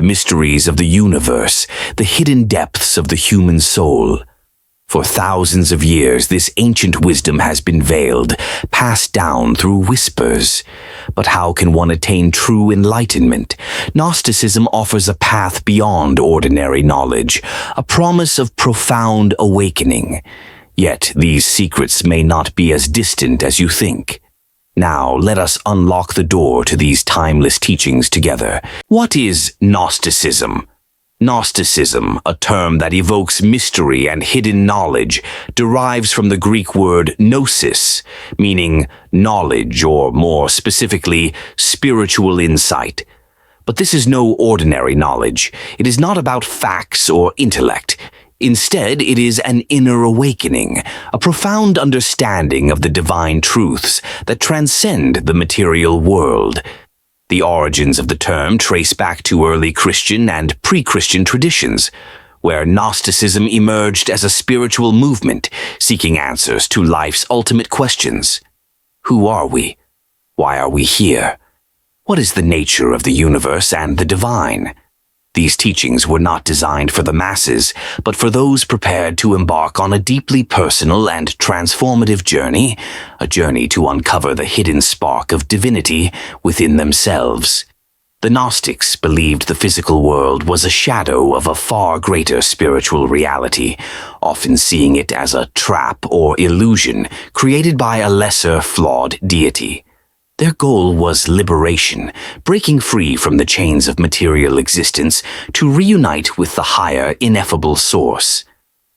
mysteries of the universe, the hidden depths of the human soul. For thousands of years, this ancient wisdom has been veiled, passed down through whispers. But how can one attain true enlightenment? Gnosticism offers a path beyond ordinary knowledge, a promise of profound awakening. Yet these secrets may not be as distant as you think. Now, let us unlock the door to these timeless teachings together. What is Gnosticism? Gnosticism, a term that evokes mystery and hidden knowledge, derives from the Greek word gnosis, meaning knowledge, or more specifically, spiritual insight. But this is no ordinary knowledge. It is not about facts or intellect. Instead, it is an inner awakening, a profound understanding of the divine truths that transcend the material world. The origins of the term trace back to early Christian and pre-Christian traditions, where Gnosticism emerged as a spiritual movement seeking answers to life's ultimate questions. Who are we? Why are we here? What is the nature of the universe and the divine? These teachings were not designed for the masses, but for those prepared to embark on a deeply personal and transformative journey, a journey to uncover the hidden spark of divinity within themselves. The Gnostics believed the physical world was a shadow of a far greater spiritual reality, often seeing it as a trap or illusion created by a lesser, flawed deity. Their goal was liberation, breaking free from the chains of material existence to reunite with the higher, ineffable source.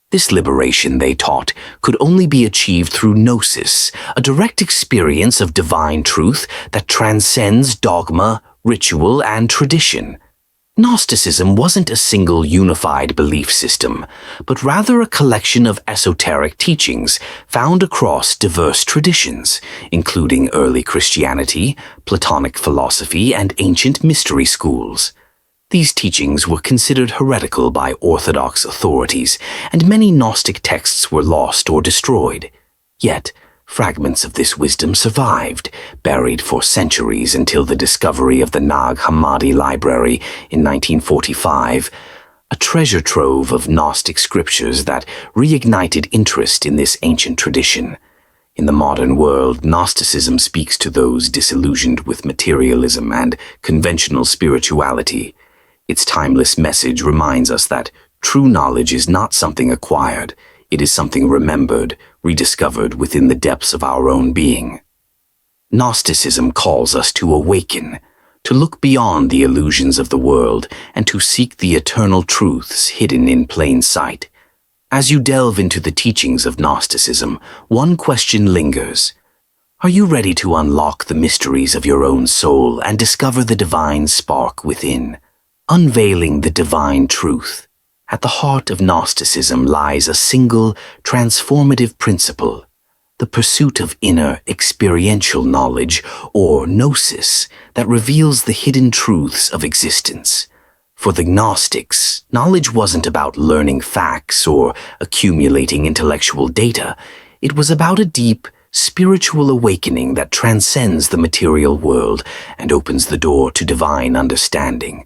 This liberation, they taught, could only be achieved through gnosis, a direct experience of divine truth that transcends dogma, ritual, and tradition. Gnosticism wasn't a single unified belief system, but rather a collection of esoteric teachings found across diverse traditions, including early Christianity, Platonic philosophy, and ancient mystery schools. These teachings were considered heretical by Orthodox authorities, and many Gnostic texts were lost or destroyed. Yet, fragments of this wisdom survived, buried for centuries until the discovery of the Nag Hammadi Library in 1945, a treasure trove of Gnostic scriptures that reignited interest in this ancient tradition. In the modern world, Gnosticism speaks to those disillusioned with materialism and conventional spirituality. Its timeless message reminds us that true knowledge is not something acquired. It is something remembered, rediscovered within the depths of our own being. Gnosticism calls us to awaken, to look beyond the illusions of the world, and to seek the eternal truths hidden in plain sight. As you delve into the teachings of Gnosticism, one question lingers. Are you ready to unlock the mysteries of your own soul and discover the divine spark within? Unveiling the divine truth. At the heart of Gnosticism lies a single, transformative principle, the pursuit of inner, experiential knowledge, or gnosis, that reveals the hidden truths of existence. For the Gnostics, knowledge wasn't about learning facts or accumulating intellectual data. It was about a deep, spiritual awakening that transcends the material world and opens the door to divine understanding.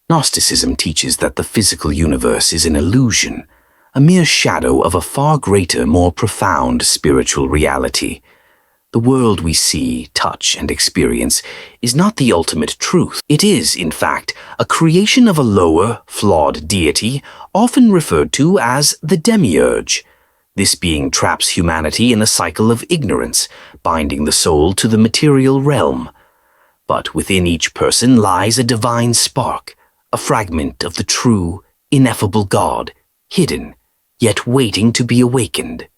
Gnosticism teaches that the physical universe is an illusion, a mere shadow of a far greater, more profound spiritual reality. The world we see, touch, and experience is not the ultimate truth. It is, in fact, a creation of a lower, flawed deity, often referred to as the demiurge. This being traps humanity in a cycle of ignorance, binding the soul to the material realm. But within each person lies a divine spark, a fragment of the true, ineffable God, hidden, yet waiting to be awakened.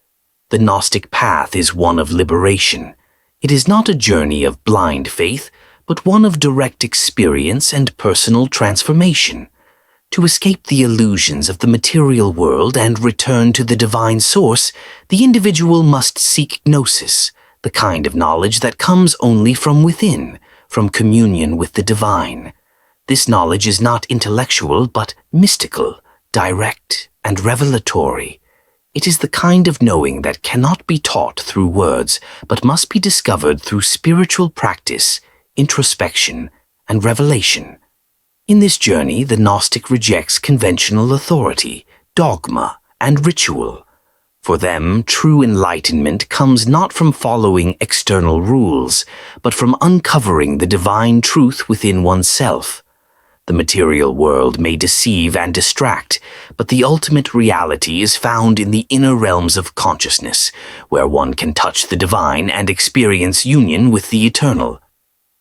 The Gnostic path is one of liberation. It is not a journey of blind faith, but one of direct experience and personal transformation. To escape the illusions of the material world and return to the divine source, the individual must seek gnosis, the kind of knowledge that comes only from within, from communion with the divine. This knowledge is not intellectual, but mystical, direct, and revelatory. It is the kind of knowing that cannot be taught through words, but must be discovered through spiritual practice, introspection, and revelation. In this journey, the Gnostic rejects conventional authority, dogma, and ritual. For them, true enlightenment comes not from following external rules, but from uncovering the divine truth within oneself. The material world may deceive and distract, but the ultimate reality is found in the inner realms of consciousness, where one can touch the divine and experience union with the eternal.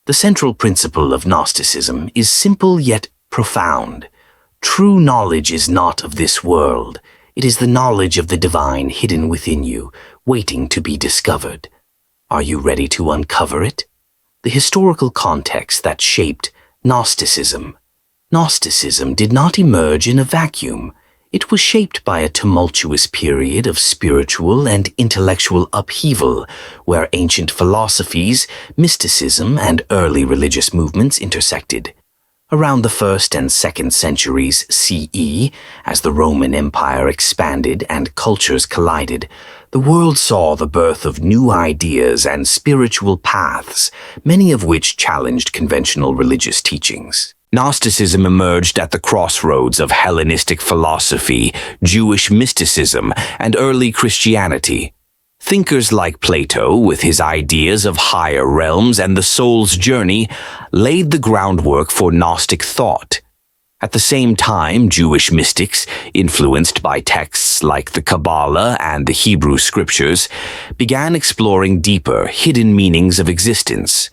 The central principle of Gnosticism is simple yet profound. True knowledge is not of this world. It is the knowledge of the divine hidden within you, waiting to be discovered. Are you ready to uncover it? The historical context that shaped Gnosticism. Gnosticism did not emerge in a vacuum. It was shaped by a tumultuous period of spiritual and intellectual upheaval, where ancient philosophies, mysticism, and early religious movements intersected. Around the 1st and 2nd centuries CE, as the Roman Empire expanded and cultures collided, the world saw the birth of new ideas and spiritual paths, many of which challenged conventional religious teachings. Gnosticism emerged at the crossroads of Hellenistic philosophy, Jewish mysticism, and early Christianity. Thinkers like Plato, with his ideas of higher realms and the soul's journey, laid the groundwork for Gnostic thought. At the same time, Jewish mystics, influenced by texts like the Kabbalah and the Hebrew Scriptures, began exploring deeper, hidden meanings of existence.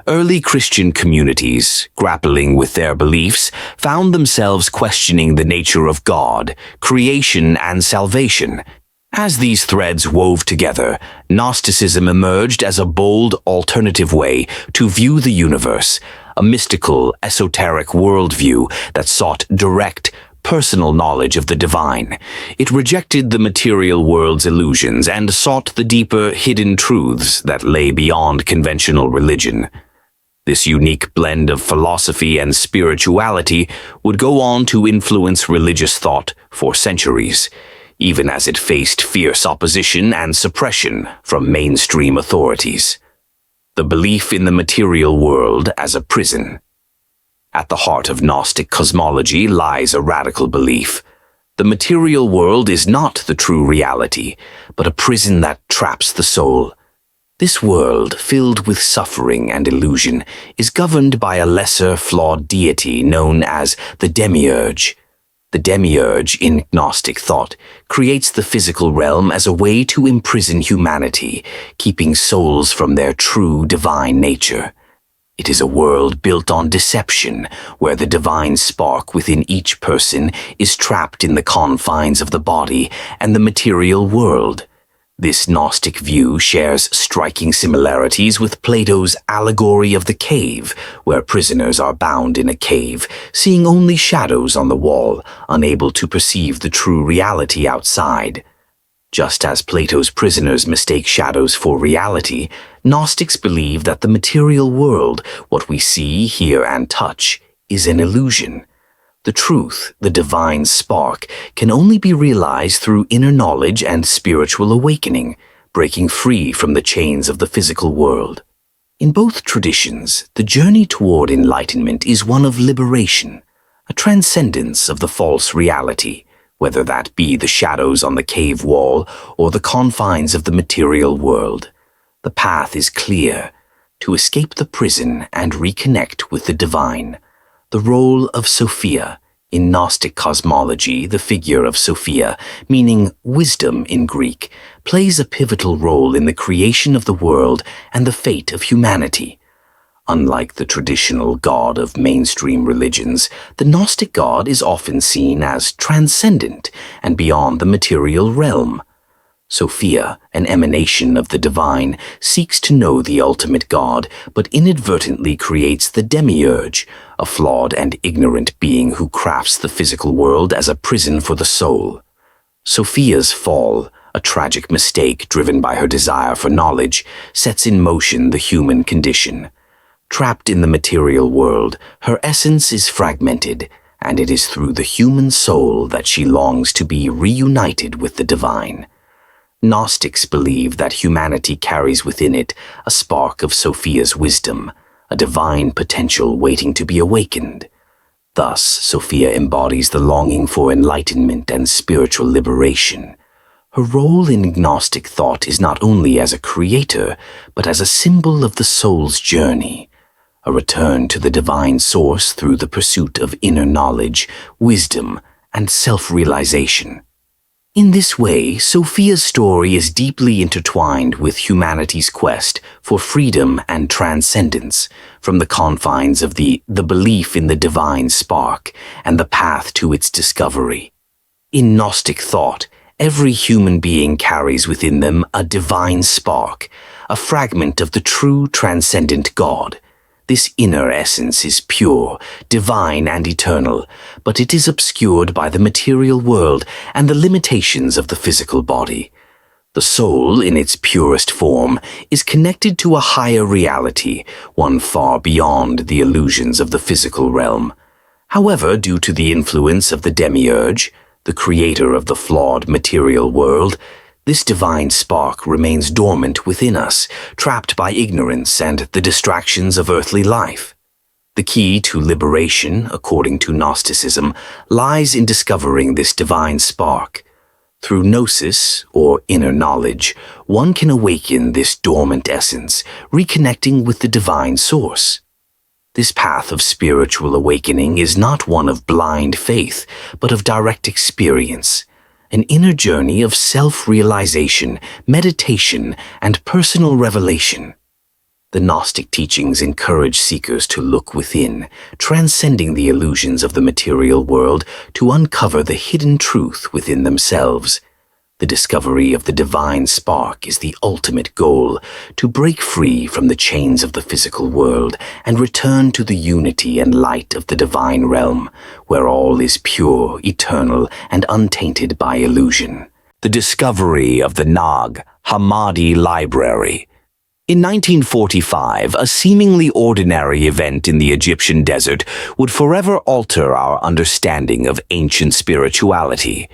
Early Christian communities, grappling with their beliefs, found themselves questioning the nature of God, creation, and salvation. As these threads wove together, Gnosticism emerged as a bold, alternative way to view the universe, a mystical, esoteric worldview that sought direct, personal knowledge of the divine. It rejected the material world's illusions and sought the deeper, hidden truths that lay beyond conventional religion. This unique blend of philosophy and spirituality would go on to influence religious thought for centuries, even as it faced fierce opposition and suppression from mainstream authorities. The belief in the material world as a prison. At the heart of Gnostic cosmology lies a radical belief. The material world is not the true reality, but a prison that traps the soul. This world, filled with suffering and illusion, is governed by a lesser, flawed deity known as the Demiurge. The Demiurge, in Gnostic thought, creates the physical realm as a way to imprison humanity, keeping souls from their true divine nature. It is a world built on deception, where the divine spark within each person is trapped in the confines of the body and the material world. This Gnostic view shares striking similarities with Plato's allegory of the cave, where prisoners are bound in a cave, seeing only shadows on the wall, unable to perceive the true reality outside. Just as Plato's prisoners mistake shadows for reality, Gnostics believe that the material world, what we see, hear, and touch, is an illusion. The truth, the divine spark, can only be realized through inner knowledge and spiritual awakening, breaking free from the chains of the physical world. In both traditions, the journey toward enlightenment is one of liberation, a transcendence of the false reality, whether that be the shadows on the cave wall or the confines of the material world. The path is clear: to escape the prison and reconnect with the divine. The role of Sophia. In Gnostic cosmology, the figure of Sophia, meaning wisdom in Greek, plays a pivotal role in the creation of the world and the fate of humanity. Unlike the traditional god of mainstream religions, the Gnostic god is often seen as transcendent and beyond the material realm. Sophia, an emanation of the divine, seeks to know the ultimate God, but inadvertently creates the Demiurge, a flawed and ignorant being who crafts the physical world as a prison for the soul. Sophia's fall, a tragic mistake driven by her desire for knowledge, sets in motion the human condition. Trapped in the material world, her essence is fragmented, and it is through the human soul that she longs to be reunited with the divine. Gnostics believe that humanity carries within it a spark of Sophia's wisdom, a divine potential waiting to be awakened. Thus, Sophia embodies the longing for enlightenment and spiritual liberation. Her role in Gnostic thought is not only as a creator, but as a symbol of the soul's journey, a return to the divine source through the pursuit of inner knowledge, wisdom, and self-realization. In this way, Sophia's story is deeply intertwined with humanity's quest for freedom and transcendence, from the confines of the belief in the divine spark and the path to its discovery. In Gnostic thought, every human being carries within them a divine spark, a fragment of the true transcendent God. This inner essence is pure, divine, and eternal, but it is obscured by the material world and the limitations of the physical body. The soul, in its purest form, is connected to a higher reality, one far beyond the illusions of the physical realm. However, due to the influence of the demiurge, the creator of the flawed material world, this divine spark remains dormant within us, trapped by ignorance and the distractions of earthly life. The key to liberation, according to Gnosticism, lies in discovering this divine spark. Through gnosis, or inner knowledge, one can awaken this dormant essence, reconnecting with the divine source. This path of spiritual awakening is not one of blind faith, but of direct experience, an inner journey of self-realization, meditation, and personal revelation. The Gnostic teachings encourage seekers to look within, transcending the illusions of the material world to uncover the hidden truth within themselves. The discovery of the divine spark is the ultimate goal, to break free from the chains of the physical world and return to the unity and light of the divine realm, where all is pure, eternal, and untainted by illusion. The discovery of the Nag Hammadi Library. In 1945, a seemingly ordinary event in the Egyptian desert would forever alter our understanding of ancient spirituality.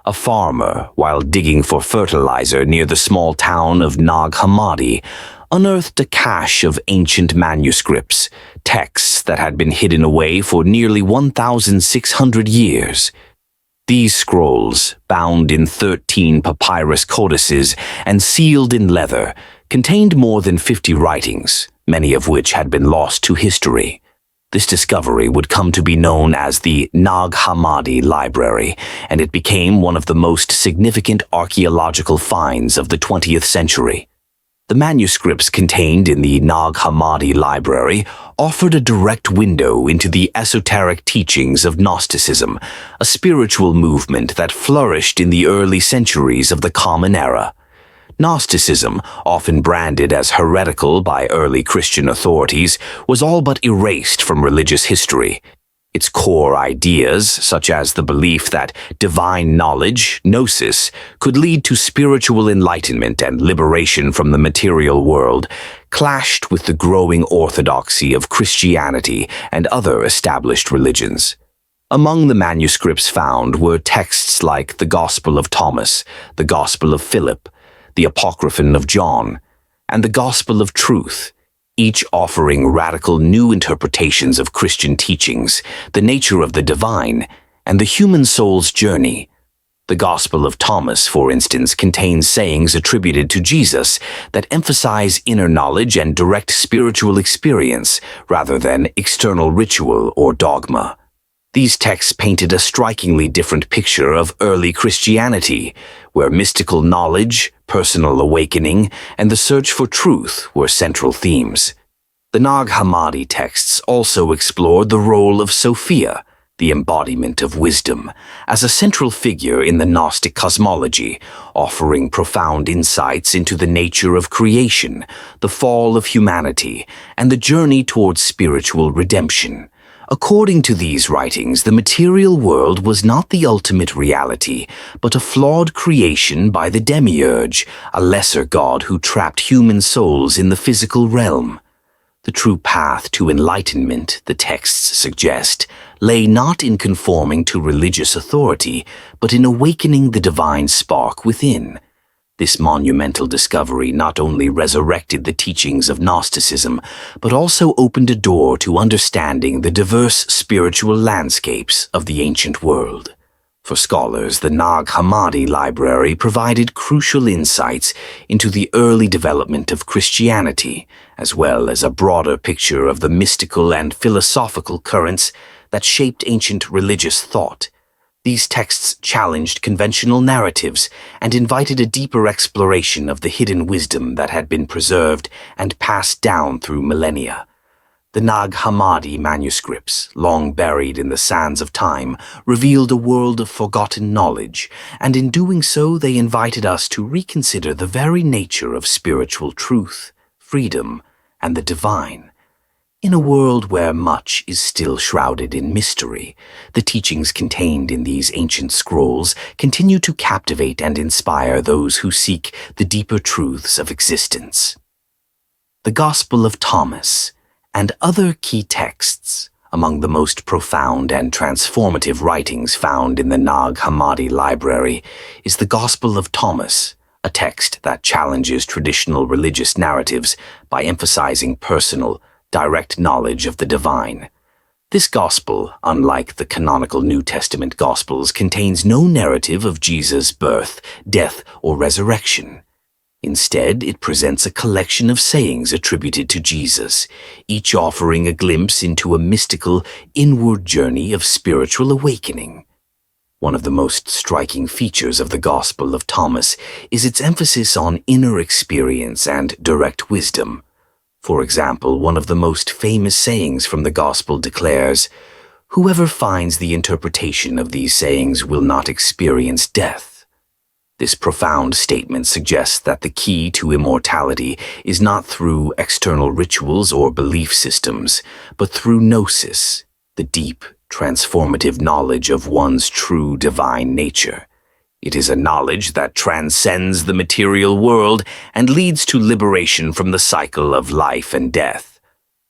A farmer, while digging for fertilizer near the small town of Nag Hammadi, unearthed a cache of ancient manuscripts, texts that had been hidden away for nearly 1,600 years. These scrolls, bound in 13 papyrus codices and sealed in leather, contained more than 50 writings, many of which had been lost to history. This discovery would come to be known as the Nag Hammadi Library, and it became one of the most significant archaeological finds of the 20th century. The manuscripts contained in the Nag Hammadi Library offered a direct window into the esoteric teachings of Gnosticism, a spiritual movement that flourished in the early centuries of the Common Era. Gnosticism, often branded as heretical by early Christian authorities, was all but erased from religious history. Its core ideas, such as the belief that divine knowledge, gnosis, could lead to spiritual enlightenment and liberation from the material world, clashed with the growing orthodoxy of Christianity and other established religions. Among the manuscripts found were texts like the Gospel of Thomas, the Gospel of Philip, the Apocryphon of John, and the Gospel of Truth, each offering radical new interpretations of Christian teachings, the nature of the divine, and the human soul's journey. The Gospel of Thomas, for instance, contains sayings attributed to Jesus that emphasize inner knowledge and direct spiritual experience rather than external ritual or dogma. These texts painted a strikingly different picture of early Christianity, where mystical knowledge, personal awakening, and the search for truth were central themes. The Nag Hammadi texts also explored the role of Sophia, the embodiment of wisdom, as a central figure in the Gnostic cosmology, offering profound insights into the nature of creation, the fall of humanity, and the journey towards spiritual redemption. According to these writings, the material world was not the ultimate reality, but a flawed creation by the demiurge, a lesser god who trapped human souls in the physical realm. The true path to enlightenment, the texts suggest, lay not in conforming to religious authority, but in awakening the divine spark within. This monumental discovery not only resurrected the teachings of Gnosticism, but also opened a door to understanding the diverse spiritual landscapes of the ancient world. For scholars, the Nag Hammadi Library provided crucial insights into the early development of Christianity, as well as a broader picture of the mystical and philosophical currents that shaped ancient religious thought. These texts challenged conventional narratives and invited a deeper exploration of the hidden wisdom that had been preserved and passed down through millennia. The Nag Hammadi manuscripts, long buried in the sands of time, revealed a world of forgotten knowledge, and in doing so they invited us to reconsider the very nature of spiritual truth, freedom, and the divine. In a world where much is still shrouded in mystery, the teachings contained in these ancient scrolls continue to captivate and inspire those who seek the deeper truths of existence. The Gospel of Thomas and other key texts. Among the most profound and transformative writings found in the Nag Hammadi Library is the Gospel of Thomas, a text that challenges traditional religious narratives by emphasizing personal, direct knowledge of the divine. This gospel, unlike the canonical New Testament Gospels, contains no narrative of Jesus' birth, death, or resurrection. Instead, it presents a collection of sayings attributed to Jesus, each offering a glimpse into a mystical, inward journey of spiritual awakening. One of the most striking features of the Gospel of Thomas is its emphasis on inner experience and direct wisdom. For example, one of the most famous sayings from the Gospel declares, "Whoever finds the interpretation of these sayings will not experience death." This profound statement suggests that the key to immortality is not through external rituals or belief systems, but through gnosis, the deep, transformative knowledge of one's true divine nature. It is a knowledge that transcends the material world and leads to liberation from the cycle of life and death.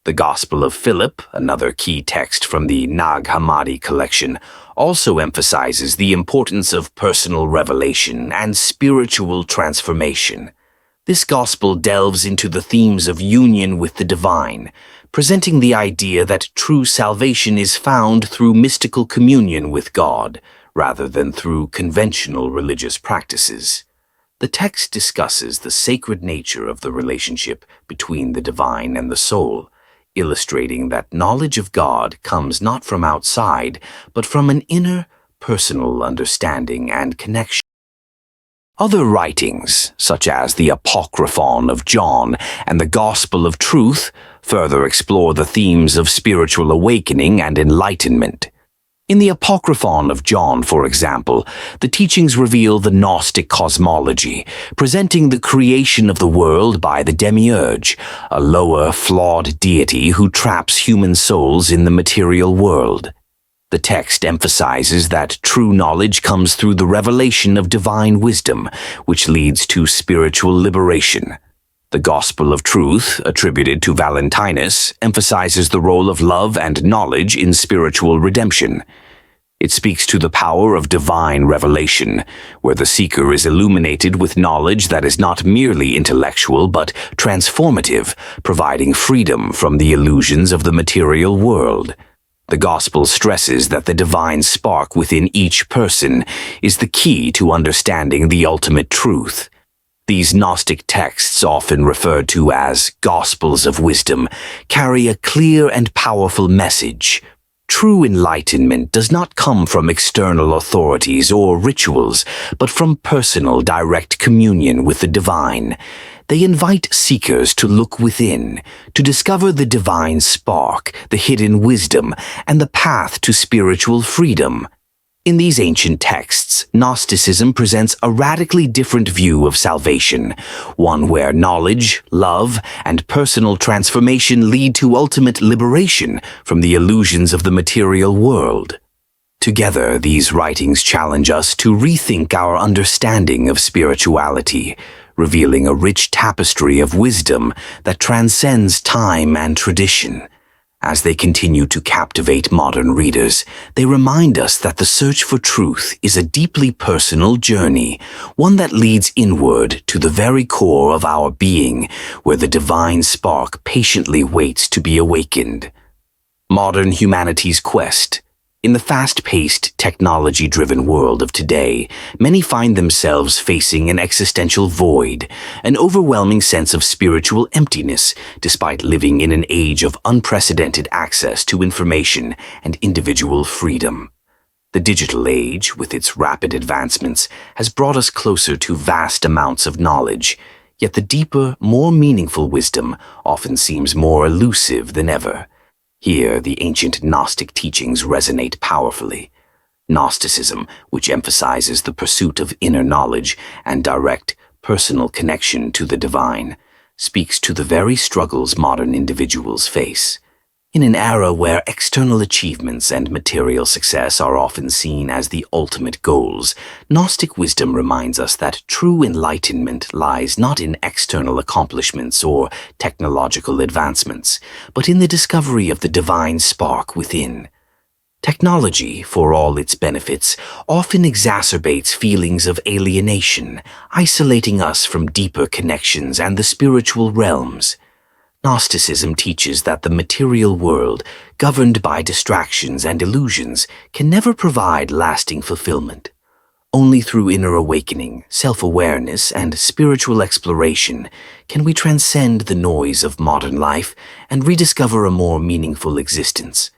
The Gospel of Philip, another key text from the Nag Hammadi collection, also emphasizes the importance of personal revelation and spiritual transformation. This gospel delves into the themes of union with the divine, presenting the idea that true salvation is found through mystical communion with God, rather than through conventional religious practices. The text discusses the sacred nature of the relationship between the divine and the soul, illustrating that knowledge of God comes not from outside, but from an inner, personal understanding and connection. Other writings, such as the Apocryphon of John and the Gospel of Truth, further explore the themes of spiritual awakening and enlightenment. In the Apocryphon of John, for example, the teachings reveal the Gnostic cosmology, presenting the creation of the world by the demiurge, a lower, flawed deity who traps human souls in the material world. The text emphasizes that true knowledge comes through the revelation of divine wisdom, which leads to spiritual liberation. The Gospel of Truth, attributed to Valentinus, emphasizes the role of love and knowledge in spiritual redemption. It speaks to the power of divine revelation, where the seeker is illuminated with knowledge that is not merely intellectual but transformative, providing freedom from the illusions of the material world. The Gospel stresses that the divine spark within each person is the key to understanding the ultimate truth. These Gnostic texts, often referred to as Gospels of Wisdom, carry a clear and powerful message. True enlightenment does not come from external authorities or rituals, but from personal, direct communion with the divine. They invite seekers to look within, to discover the divine spark, the hidden wisdom, and the path to spiritual freedom. In these ancient texts, Gnosticism presents a radically different view of salvation, one where knowledge, love, and personal transformation lead to ultimate liberation from the illusions of the material world. Together, these writings challenge us to rethink our understanding of spirituality, revealing a rich tapestry of wisdom that transcends time and tradition. As they continue to captivate modern readers, they remind us that the search for truth is a deeply personal journey, one that leads inward to the very core of our being, where the divine spark patiently waits to be awakened. Modern humanity's quest. In the fast-paced, technology-driven world of today, many find themselves facing an existential void, an overwhelming sense of spiritual emptiness, despite living in an age of unprecedented access to information and individual freedom. The digital age, with its rapid advancements, has brought us closer to vast amounts of knowledge, yet the deeper, more meaningful wisdom often seems more elusive than ever. Here, the ancient Gnostic teachings resonate powerfully. Gnosticism, which emphasizes the pursuit of inner knowledge and direct, personal connection to the divine, speaks to the very struggles modern individuals face. In an era where external achievements and material success are often seen as the ultimate goals, Gnostic wisdom reminds us that true enlightenment lies not in external accomplishments or technological advancements, but in the discovery of the divine spark within. Technology, for all its benefits, often exacerbates feelings of alienation, isolating us from deeper connections and the spiritual realms. Gnosticism teaches that the material world, governed by distractions and illusions, can never provide lasting fulfillment. Only through inner awakening, self-awareness, and spiritual exploration can we transcend the noise of modern life and rediscover a more meaningful existence.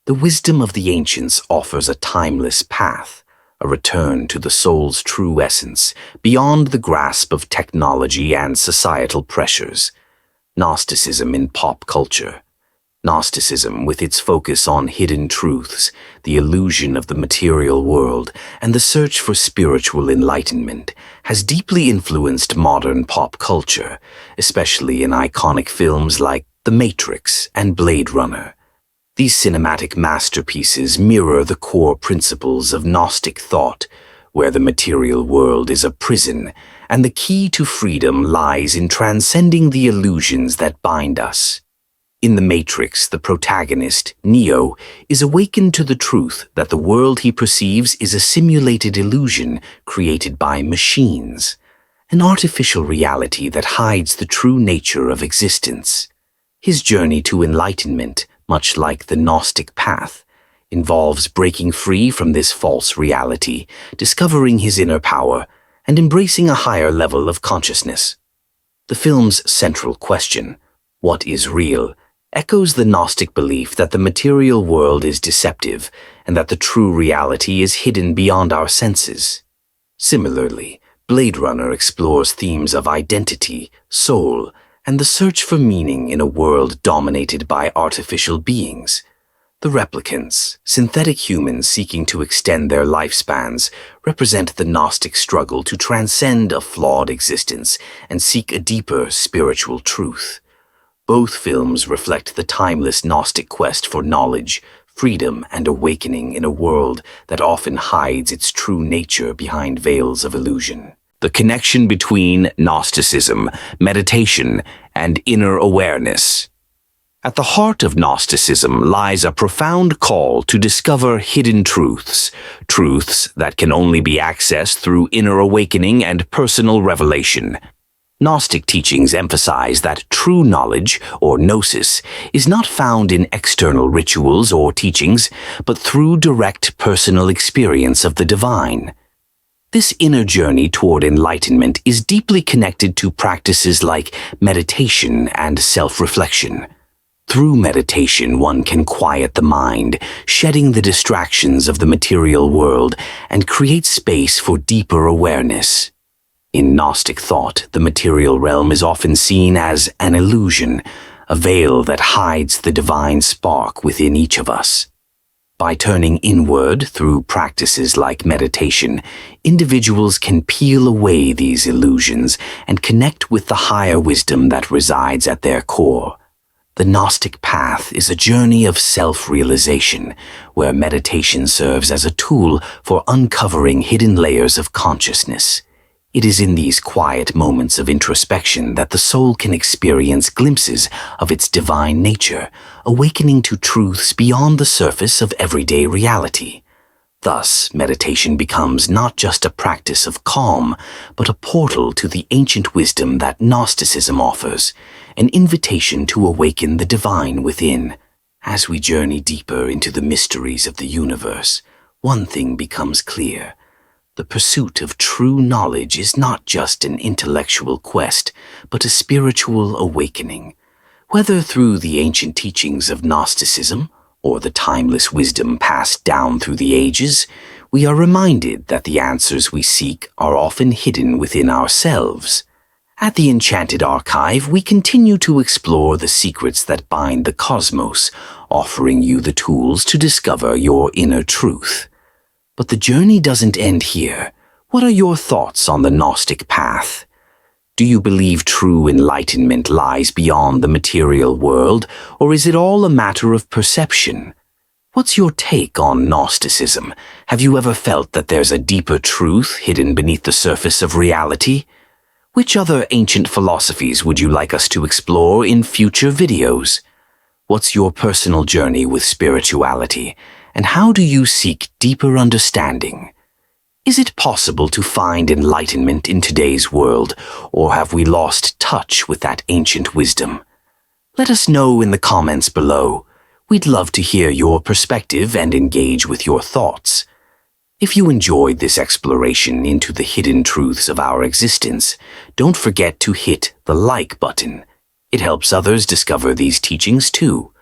The wisdom of the ancients offers a timeless path, a return to the soul's true essence, beyond the grasp of technology and societal pressures. Gnosticism in pop culture. Gnosticism, with its focus on hidden truths, the illusion of the material world, and the search for spiritual enlightenment, has deeply influenced modern pop culture, especially in iconic films like The Matrix and Blade Runner. These cinematic masterpieces mirror the core principles of Gnostic thought, where the material world is a prison, and the key to freedom lies in transcending the illusions that bind us. In The Matrix, the protagonist, Neo, is awakened to the truth that the world he perceives is a simulated illusion created by machines, an artificial reality that hides the true nature of existence. His journey to enlightenment, much like the Gnostic path, involves breaking free from this false reality, discovering his inner power, and embracing a higher level of consciousness. The film's central question, what is real, echoes the Gnostic belief that the material world is deceptive and that the true reality is hidden beyond our senses. Similarly, Blade Runner explores themes of identity, soul, and the search for meaning in a world dominated by artificial beings. The replicants, synthetic humans seeking to extend their lifespans, represent the Gnostic struggle to transcend a flawed existence and seek a deeper spiritual truth. Both films reflect the timeless Gnostic quest for knowledge, freedom, and awakening in a world that often hides its true nature behind veils of illusion. The connection between Gnosticism, meditation, and inner awareness. At the heart of Gnosticism lies a profound call to discover hidden truths, truths that can only be accessed through inner awakening and personal revelation. Gnostic teachings emphasize that true knowledge, or gnosis, is not found in external rituals or teachings, but through direct personal experience of the divine. This inner journey toward enlightenment is deeply connected to practices like meditation and self-reflection. Through meditation, one can quiet the mind, shedding the distractions of the material world, and create space for deeper awareness. In Gnostic thought, the material realm is often seen as an illusion, a veil that hides the divine spark within each of us. By turning inward through practices like meditation, individuals can peel away these illusions and connect with the higher wisdom that resides at their core. The Gnostic path is a journey of self-realization, where meditation serves as a tool for uncovering hidden layers of consciousness. It is in these quiet moments of introspection that the soul can experience glimpses of its divine nature, awakening to truths beyond the surface of everyday reality. Thus, meditation becomes not just a practice of calm, but a portal to the ancient wisdom that Gnosticism offers, an invitation to awaken the divine within. As we journey deeper into the mysteries of the universe, one thing becomes clear. The pursuit of true knowledge is not just an intellectual quest, but a spiritual awakening. Whether through the ancient teachings of Gnosticism, or the timeless wisdom passed down through the ages, we are reminded that the answers we seek are often hidden within ourselves. At the Enchanted Archive, we continue to explore the secrets that bind the cosmos, offering you the tools to discover your inner truth. But the journey doesn't end here. What are your thoughts on the Gnostic path? Do you believe true enlightenment lies beyond the material world, or is it all a matter of perception? What's your take on Gnosticism? Have you ever felt that there's a deeper truth hidden beneath the surface of reality? Which other ancient philosophies would you like us to explore in future videos? What's your personal journey with spirituality, and how do you seek deeper understanding? Is it possible to find enlightenment in today's world, or have we lost touch with that ancient wisdom? Let us know in the comments below. We'd love to hear your perspective and engage with your thoughts. If you enjoyed this exploration into the hidden truths of our existence, don't forget to hit the like button. It helps others discover these teachings too.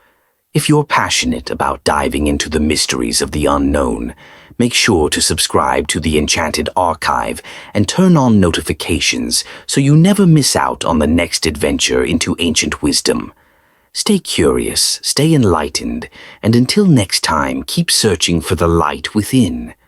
If you're passionate about diving into the mysteries of the unknown, make sure to subscribe to the Enchanted Archive and turn on notifications so you never miss out on the next adventure into ancient wisdom. Stay curious, stay enlightened, and until next time, keep searching for the light within.